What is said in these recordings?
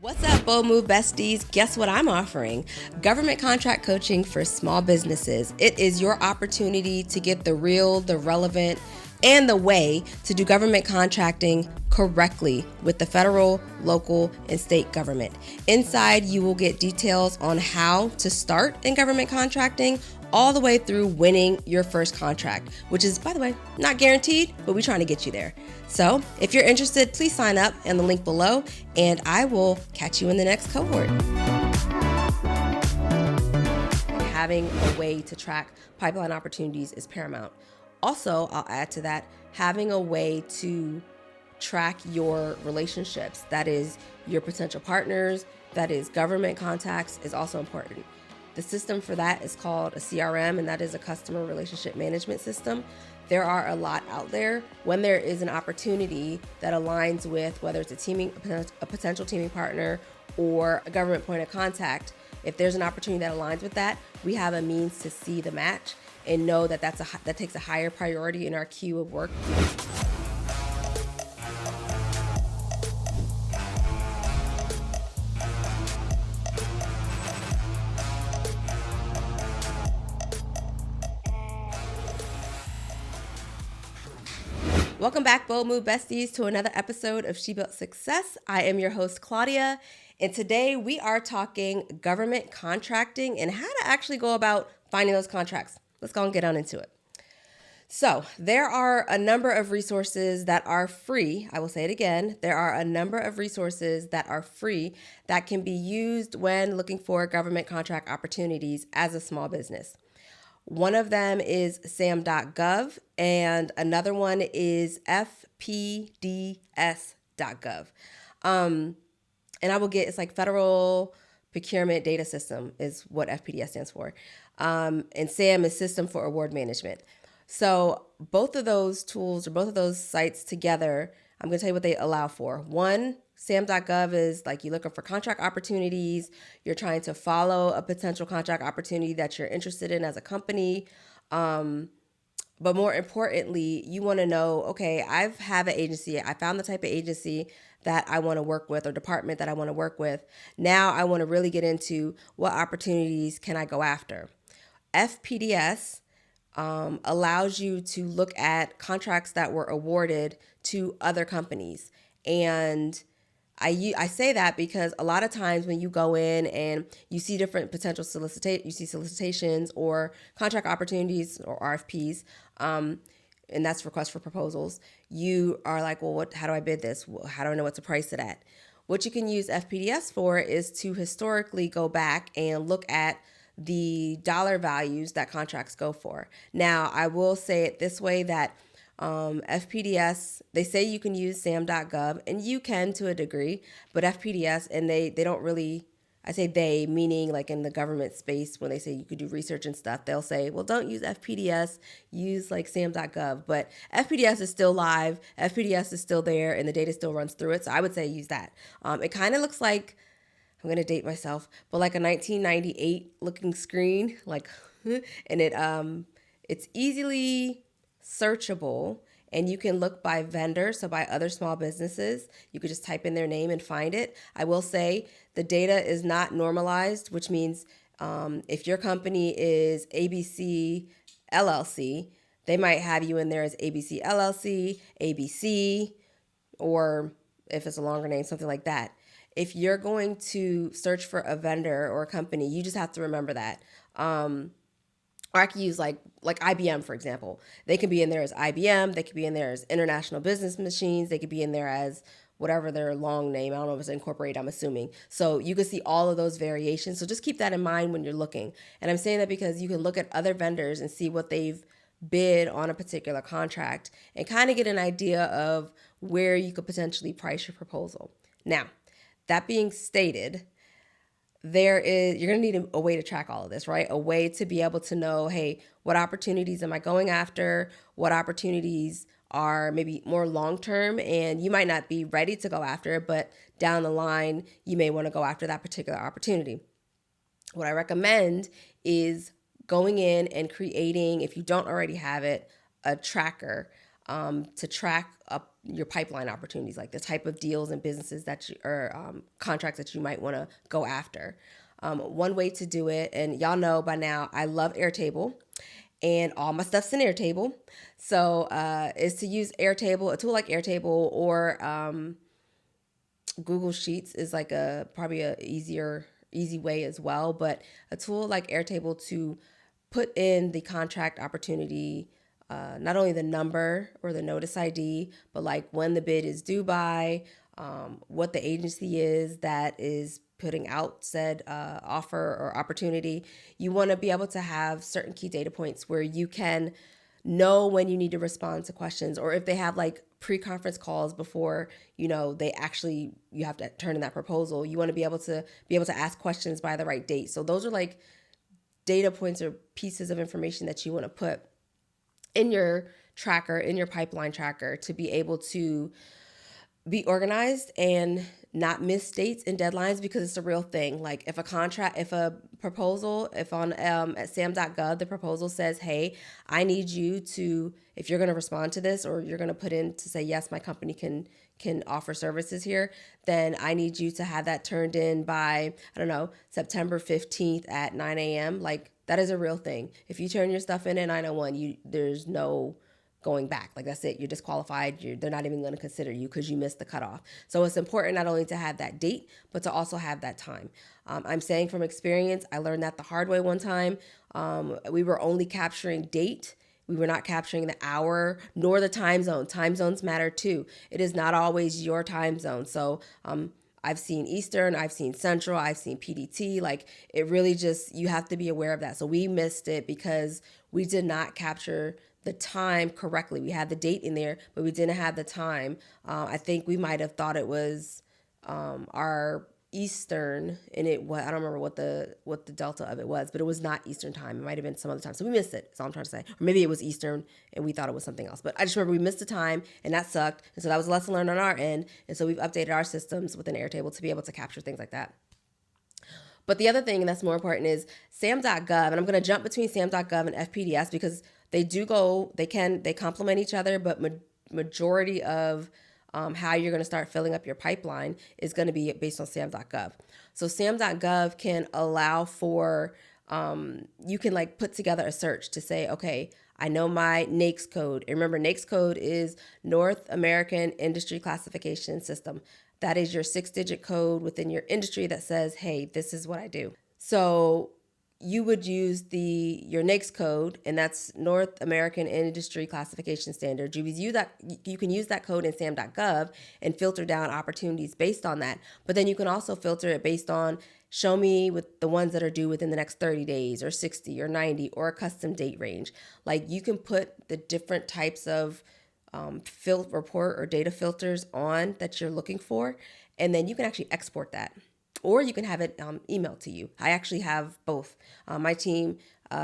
What's up, Bold Move Besties? Guess what I'm offering? Government contract coaching for small businesses. It is your opportunity to get the real, the relevant, and the way to do government contracting correctly with the federal, local, and state government. Inside, you will get details on how to start in government contracting all the way through winning your first contract, which is, by the way, not guaranteed, but we're trying to get you there. So if you're interested, please sign up in the link below, and I will catch you in the next cohort. Having a way to track pipeline opportunities is paramount. Also, I'll add to that, having a way to track your relationships, that is your potential partners, that is government contacts, is also important. The system for that is called a CRM, and that is a customer relationship management system. There are a lot out there. When there is an opportunity that aligns with whether it's a potential teaming partner or a government point of contact, if there's an opportunity that aligns with that, we have a means to see the match and know that that takes a higher priority in our queue of work. Welcome back, Bold Move Besties, to another episode of She Built Success. I am your host, Claudia, and today we are talking government contracting and how to actually go about finding those contracts. Let's go and get on into it. So there are a number of resources that are free. I will say it again. There are a number of resources that are free that can be used when looking for government contract opportunities as a small business. One of them is SAM.gov, and another one is FPDS.gov. And I will get, it's like Federal Procurement Data System is what FPDS stands for. And SAM is System for Award Management. So both of those tools or both of those sites together, I'm going to tell you what they allow for. One, SAM.gov is like you're looking for contract opportunities. You're trying to follow a potential contract opportunity that you're interested in as a company. But more importantly, you want to know, okay, I have an agency. I found the type of agency that I want to work with or department that I want to work with. Now I want to really get into what opportunities can I go after. FPDS allows you to look at contracts that were awarded to other companies. And I say that because a lot of times when you go in and you see different potential solicitations or contract opportunities or RFPs, and that's request for proposals, you are like, well, how do I bid this? How do I know what to price it at? What you can use FPDS for is to historically go back and look at the dollar values that contracts go for. Now, I will say it this way that FPDS, they say you can use SAM.gov, and you can to a degree, but FPDS, and they don't really, I say they, meaning like in the government space, when they say you could do research and stuff, they'll say, well, don't use FPDS, use like SAM.gov, but FPDS is still live, FPDS is still there, and the data still runs through it, so I would say use that. It kind of looks like, I'm going to date myself, but like a 1998 looking screen, like, and it's easily searchable, and you can look by vendor, so by other small businesses. You could just type in their name and find it. I will say the data is not normalized, which means if your company is ABC LLC, they might have you in there as ABC LLC, ABC, or if it's a longer name, something like that. If you're going to search for a vendor or a company, you just have to remember that. Or I could use like IBM, for example. They can be in there as IBM. They could be in there as International Business Machines. They could be in there as whatever their long name. I don't know if it's incorporated, I'm assuming. So you can see all of those variations. So just keep that in mind when you're looking. And I'm saying that because you can look at other vendors and see what they've bid on a particular contract and kind of get an idea of where you could potentially price your proposal. Now, that being stated, you're going to need a way to track all of this, right? A way to be able to know, hey, what opportunities am I going after? What opportunities are maybe more long-term, and you might not be ready to go after it, but down the line, you may want to go after that particular opportunity. What I recommend is going in and creating, if you don't already have it, a tracker to track up your pipeline opportunities, like the type of deals and businesses that you or contracts that you might want to go after. One way to do it, and y'all know by now, I love Airtable, and all my stuff's in Airtable. So is to use Airtable, a tool like Airtable or Google Sheets is like a probably a easy way as well. But a tool like Airtable to put in the contract opportunity, not only the number or the notice ID, but like when the bid is due by, what the agency is that is putting out said offer or opportunity. You want to be able to have certain key data points where you can know when you need to respond to questions, or if they have like pre-conference calls before they actually you have to turn in that proposal. You want to be able to ask questions by the right date. So those are like data points or pieces of information that you want to put in your tracker, in your pipeline tracker, to be able to be organized and not miss dates and deadlines, because it's a real thing. Like if a proposal, if on at SAM.gov, the proposal says, hey, I need you to, if you're going to respond to this, or you're going to put in to say, yes, my company can offer services here, then I need you to have that turned in by, I don't know, September 15th at 9 a.m. Like that is a real thing. If you turn your stuff in at 9:01, there's no going back. Like that's it. You're disqualified. They're not even going to consider you because you missed the cutoff. So it's important not only to have that date, but to also have that time. I'm saying from experience, I learned that the hard way one time. We were only capturing date. We were not capturing the hour nor the time zone. Time zones matter too. It is not always your time zone. So I've seen Eastern, I've seen Central, I've seen PDT. Like it really just, you have to be aware of that. So we missed it because we did not capture the time correctly. We had the date in there, but we didn't have the time. I think we might have thought it was our Eastern, and I don't remember what the delta of it was, but it was not Eastern time. It might have been some other time. So we missed it. That's all I'm trying to say. Or maybe it was Eastern and we thought it was something else. But I just remember we missed the time, and that sucked. And so that was a lesson learned on our end. And so we've updated our systems within Airtable to be able to capture things like that. But the other thing that's more important is SAM.gov, and I'm going to jump between SAM.gov and FPDS because they complement each other, but majority of how you're going to start filling up your pipeline is going to be based on SAM.gov. So SAM.gov can allow for, you can like put together a search to say, okay, I know my NAICS code. And remember, NAICS code is North American Industry Classification System. That is your 6-digit code within your industry that says, hey, this is what I do. So you would use your NAICS code, and that's North American Industry Classification Standard. You can use that code in SAM.gov and filter down opportunities based on that. But then you can also filter it based on, show me with the ones that are due within the next 30 days or 60 or 90 or a custom date range. Like you can put the different types of report or data filters on that you're looking for, and then you can actually export that, or you can have it emailed to you. I actually have both. My team,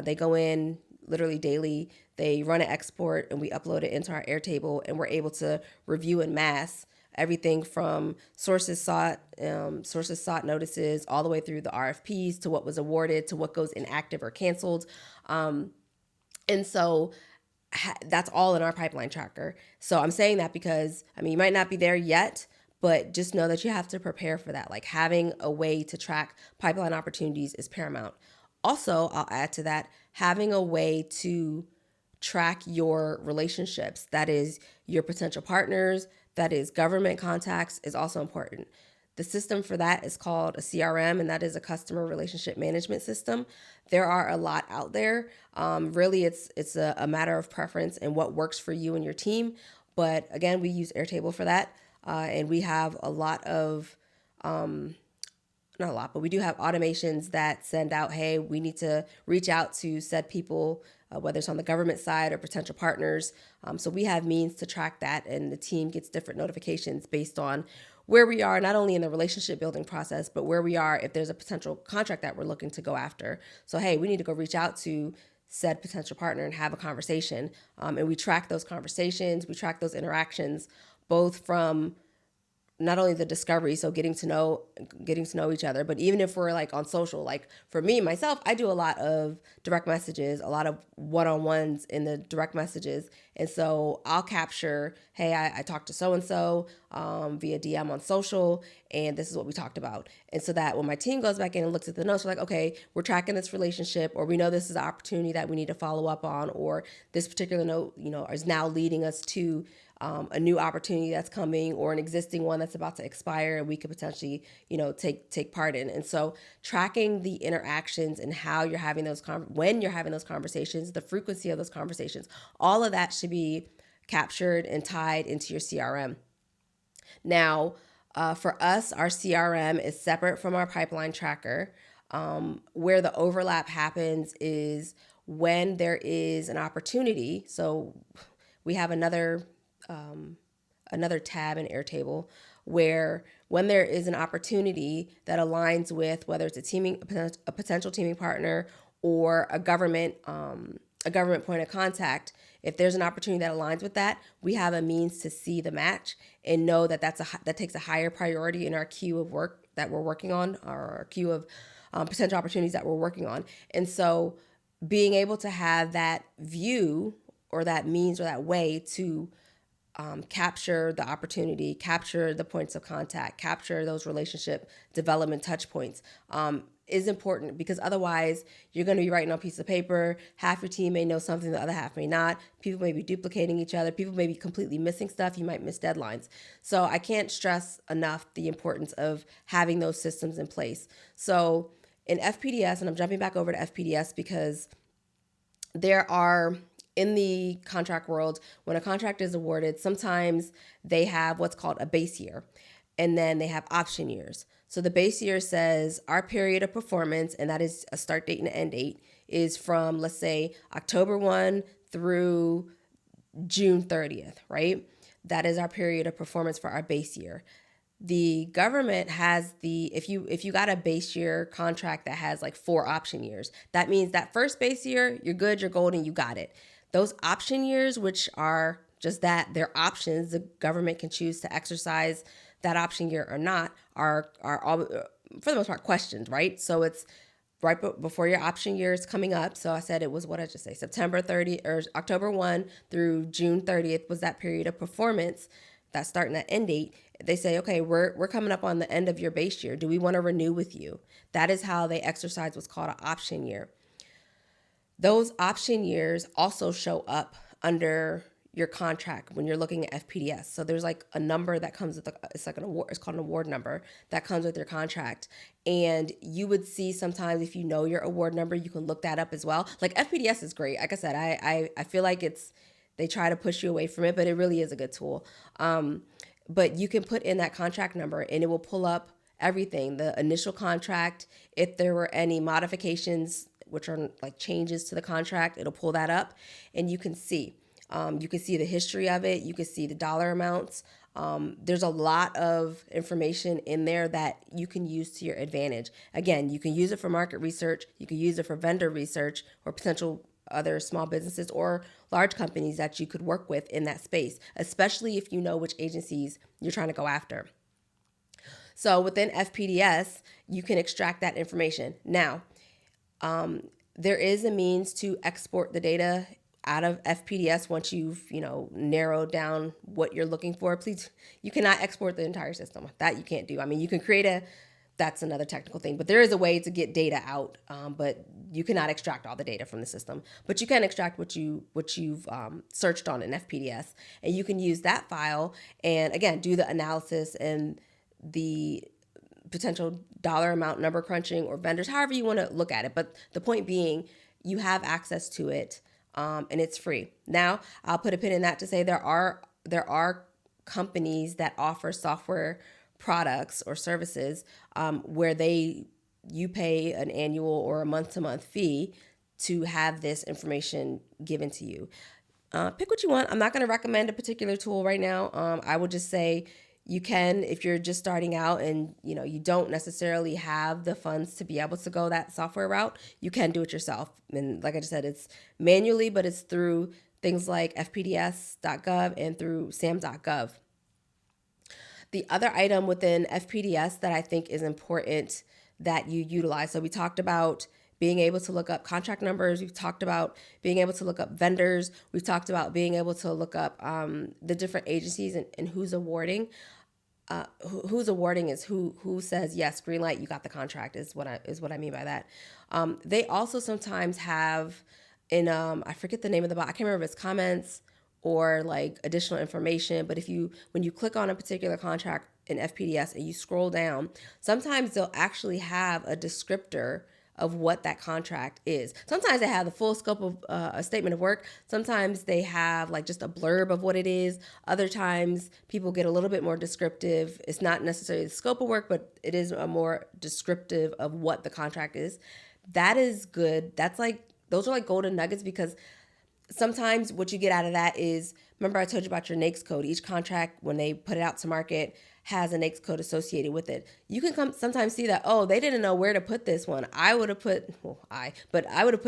they go in literally daily, they run an export, and we upload it into our Airtable, and we're able to review en masse everything from sources sought notices, all the way through the RFPs to what was awarded to what goes inactive or canceled. And so that's all in our pipeline tracker. So I'm saying that because, you might not be there yet, but just know that you have to prepare for that. Like having a way to track pipeline opportunities is paramount. Also, I'll add to that, having a way to track your relationships, that is your potential partners, that is government contacts, is also important. The system for that is called a CRM, and that is a customer relationship management system. There are a lot out there. Really, it's a matter of preference and what works for you and your team. But again, we use Airtable for that. And we have a lot of, not a lot, but we do have automations that send out, hey, we need to reach out to said people, whether it's on the government side or potential partners. So we have means to track that, and the team gets different notifications based on where we are, not only in the relationship building process, but where we are if there's a potential contract that we're looking to go after. So, hey, we need to go reach out to said potential partner and have a conversation. And we track those conversations, we track those interactions, both from not only the discovery, so getting to know each other, but even if we're like on social, like for me myself, I do a lot of direct messages, a lot of one-on-ones in the direct messages. And so I'll capture, hey, I talked to so and so via DM on social, and this is what we talked about. And so that when my team goes back in and looks at the notes, we're like, okay, we're tracking this relationship, or we know this is an opportunity that we need to follow up on, or this particular note, is now leading us to a new opportunity that's coming, or an existing one that's about to expire, and we could potentially, take part in. And so tracking the interactions and how you're having those when you're having those conversations, the frequency of those conversations, all of that should be captured and tied into your CRM. Now, for us, our CRM is separate from our pipeline tracker. Where the overlap happens is when there is an opportunity. So we have another tab in Airtable where when there is an opportunity that aligns with whether it's a potential teaming partner or a government point of contact, if there's an opportunity that aligns with that, we have a means to see the match and know that that takes a higher priority in our queue of work that we're working on, or our queue of potential opportunities that we're working on. And so being able to have that view or that means or that way to capture the opportunity, capture the points of contact, capture those relationship development touch points is important, because otherwise you're going to be writing on a piece of paper. Half your team may know something, the other half may not. People may be duplicating each other. People may be completely missing stuff. You might miss deadlines. So I can't stress enough the importance of having those systems in place. So in FPDS, and I'm jumping back over to FPDS because there are, in the contract world, when a contract is awarded, sometimes they have what's called a base year, and then they have option years. So the base year says our period of performance, and that is a start date and an end date, is from, let's say, October 1 through June 30th, right? That is our period of performance for our base year. The government has if you got a base year contract that has like 4 option years, that means that first base year, you're good, you're golden, you got it. Those option years, which are just that, they're options, the government can choose to exercise that option year or not, are all, for the most part, questioned, right? So it's right before your option year is coming up. So I said it was, what did I just say, September 30 or October 1 through June 30th was that period of performance, that start and that end date. They say, okay, we're coming up on the end of your base year. Do we want to renew with you? That is how they exercise what's called an option year. Those option years also show up under your contract when you're looking at FPDS. So there's like a number that comes with it's like an award. It's called an award number that comes with your contract. And you would see sometimes, if you know your award number, you can look that up as well. Like FPDS is great. Like I said, I feel like they try to push you away from it, but it really is a good tool. But you can put in that contract number and it will pull up everything, the initial contract. If there were any modifications, which are like changes to the contract, it'll pull that up and you can see. You can see the history of it. You can see the dollar amounts. There's a lot of information in there that you can use to your advantage. Again, you can use it for market research. You can use it for vendor research or potential other small businesses or large companies that you could work with in that space, especially if you know which agencies you're trying to go after. So within FPDS, you can extract that information. Now, there is a means to export the data out of FPDS once you've, narrowed down what you're looking for. Please, you cannot export the entire system. That you can't do. I mean, you can create that's another technical thing, but there is a way to get data out, but you cannot extract all the data from the system. But you can extract what you've searched on in FPDS, and you can use that file and, again, do the analysis and the potential dollar amount number crunching or vendors, however you want to look at it. But the point being, you have access to it, and it's free. Now, I'll put a pin in that to say there are companies that offer software products or services where you pay an annual or a month-to-month fee to have this information given to you. Pick what you want. I'm not going to recommend a particular tool right now. I would just say you can, if you're just starting out and you don't necessarily have the funds to be able to go that software route, you can do it yourself. And like I just said, it's manually, but it's through things like FPDS.gov and through SAM.gov. The other item within FPDS that I think is important that you utilize. So we talked about being able to look up contract numbers. We've talked about being able to look up vendors. We've talked about being able to look up the different agencies and who's awarding. Who's awarding is who says yes, green light, you got the contract is what I mean by that. They also sometimes have in I forget the name of the box. I can't remember if it's comments or like additional information. But when you click on a particular contract in FPDS and you scroll down, sometimes they'll actually have a descriptor of what that contract is. Sometimes they have the full scope of a statement of work. Sometimes they have like just a blurb of what it is. Other times people get a little bit more descriptive. It's not necessarily the scope of work, but it is a more descriptive of what the contract is. That is good. Those are like golden nuggets, because sometimes what you get out of that is, remember I told you about your NAICS code. Each contract, when they put it out to market, has a NAICS code associated with it. You can sometimes see that, oh, they didn't know where to put this one. I would have put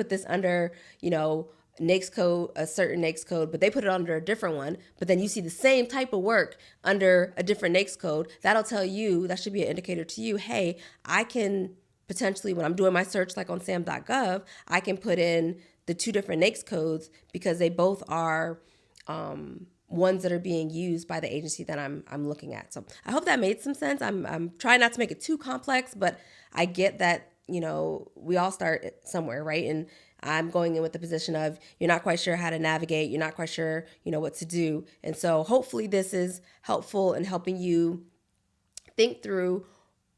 this under, NAICS code, a certain NAICS code, but they put it under a different one. But then you see the same type of work under a different NAICS code. That'll tell you, that should be an indicator to you, hey, I can potentially, when I'm doing my search like on SAM.gov, I can put in the two different NAICS codes because they both are ones that are being used by the agency that I'm looking at. So I hope that made some sense. I'm trying not to make it too complex, but I get that, we all start somewhere, right? And I'm going in with the position of you're not quite sure how to navigate. You're not quite sure, what to do. And so hopefully this is helpful in helping you think through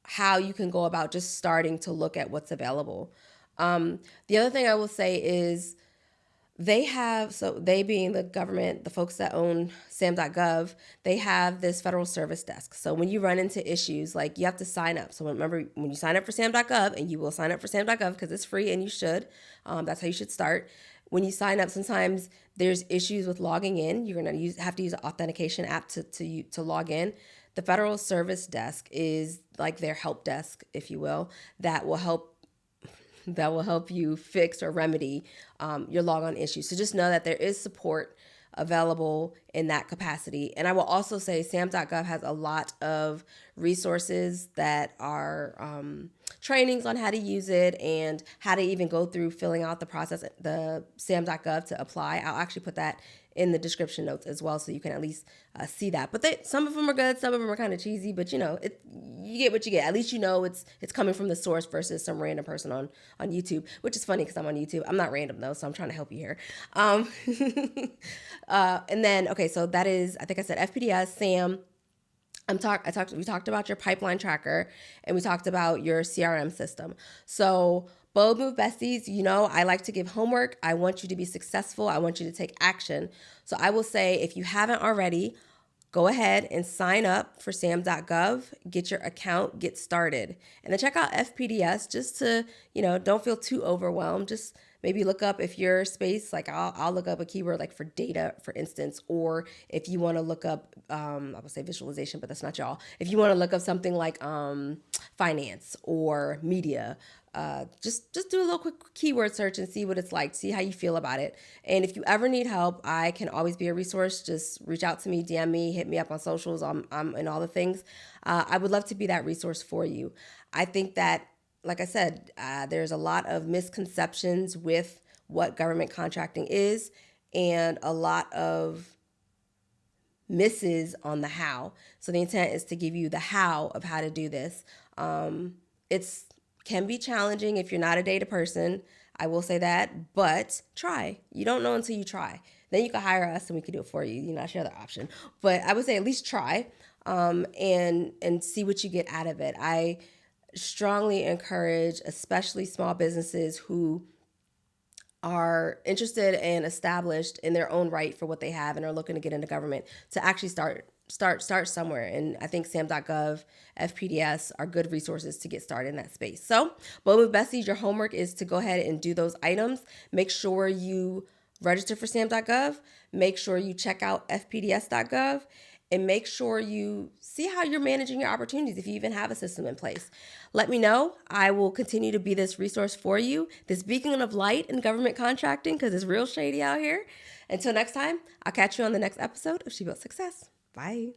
how you can go about just starting to look at what's available. The other thing I will say is they being the government, the folks that own SAM.gov, they have this federal service desk. So when you run into issues, like you have to sign up. So remember, when you sign up for SAM.gov, and you will sign up for SAM.gov because it's free and you should, that's how you should start. When you sign up, sometimes there's issues with logging in. You're going to have to use an authentication app to log in. The federal service desk is like their help desk, if you will, that will help you fix or remedy your logon issues. So just know that there is support available in that capacity. And I will also say SAM.gov has a lot of resources that are trainings on how to use it and how to even go through filling out the process, the SAM.gov to apply. I'll actually put that in the description notes as well, so you can at least see that. But some of them are good, some of them are kind of cheesy, but you get what you get. At least it's coming from the source versus some random person on YouTube, which is funny because I'm on YouTube. I'm not random though, so I'm trying to help you here. And then, okay, so that is, I think I said FPDS, SAM. We talked about your pipeline tracker, and we talked about your CRM system. So Bold Move Besties, I like to give homework. I want you to be successful. I want you to take action. So I will say, if you haven't already, go ahead and sign up for SAM.gov, get your account, get started. And then check out FPDS just to, don't feel too overwhelmed. Just maybe look up, if your space, like I'll look up a keyword like for data, for instance, or if you want to look up, I would say visualization, but that's not y'all. If you want to look up something like finance or media, just do a little quick keyword search and see what it's like, see how you feel about it. And if you ever need help, I can always be a resource. Just reach out to me, DM me, hit me up on socials. I'm in all the things. I would love to be that resource for you. I think that, like I said, there's a lot of misconceptions with what government contracting is, and a lot of misses on the how. So the intent is to give you the how of how to do this. It's can be challenging if you're not a data person. I will say that, but try. You don't know until you try. Then you can hire us and we can do it for you. That's your other option. But I would say at least try and see what you get out of it. I strongly encourage, especially small businesses who are interested and established in their own right for what they have and are looking to get into government, to actually start somewhere. And I think SAM.gov, FPDS are good resources to get started in that space. So, Bold Move Besties, your homework is to go ahead and do those items. Make sure you register for SAM.gov. Make sure you check out FPDS.gov. And make sure you see how you're managing your opportunities, if you even have a system in place. Let me know. I will continue to be this resource for you, this beacon of light in government contracting, because it's real shady out here. Until next time, I'll catch you on the next episode of She Built Success. Bye.